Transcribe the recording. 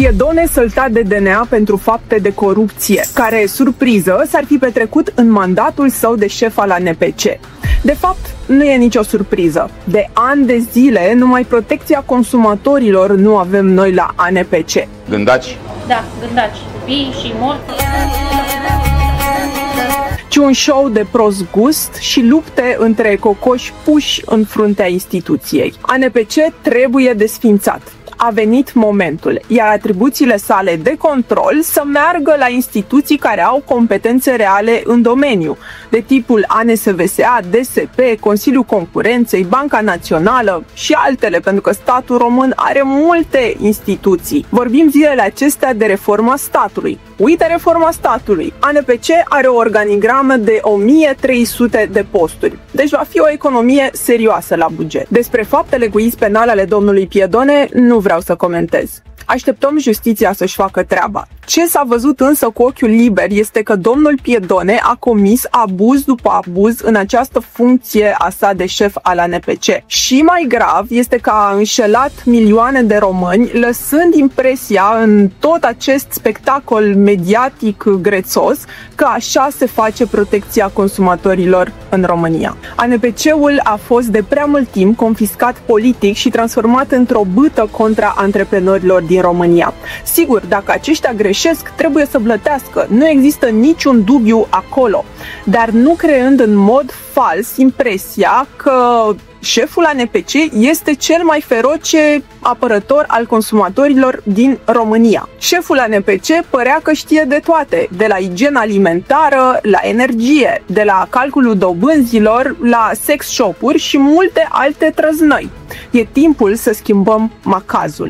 Piedone săltat de DNA pentru fapte de corupție, care, surpriză, s-ar fi petrecut în mandatul său de șef al ANPC. De fapt, nu e nicio surpriză. De ani de zile, numai protecția consumatorilor nu avem noi la ANPC. Gândaci? Da, gândaci. Vii și morți. Ci un show de prost gust și lupte între cocoși puși în fruntea instituției. ANPC trebuie desființat. A venit momentul, iar atribuțiile sale de control să meargă la instituții care au competențe reale în domeniu, de tipul ANSVSA, DSP, Consiliul Concurenței, Banca Națională și altele, pentru că statul român are multe instituții. Vorbim zilele acestea de reforma statului. Uite reforma statului. ANPC are o organigramă de 1300 de posturi, deci va fi o economie serioasă la buget. Despre faptele cu iz penal ale domnului Piedone nu vreau să comentez. Așteptăm justiția să-și facă treaba. Ce s-a văzut însă cu ochiul liber este că domnul Piedone a comis abuz după abuz în această funcție a sa de șef al ANPC. Și mai grav este că a înșelat milioane de români, lăsând impresia în tot acest spectacol mediatic grețos că așa se face protecția consumatorilor în România. ANPC-ul a fost de prea mult timp confiscat politic și transformat într-o bâtă contra antreprenorilor din România. Sigur, dacă aceștia greșesc, trebuie să plătească. Nu există niciun dubiu acolo. Dar nu creând în mod fals impresia că șeful ANPC este cel mai feroce apărător al consumatorilor din România. Șeful ANPC părea că știe de toate, de la igiena alimentară, la energie, de la calculul dobânzilor, la sex shop-uri și multe alte trăznăi. E timpul să schimbăm macazul.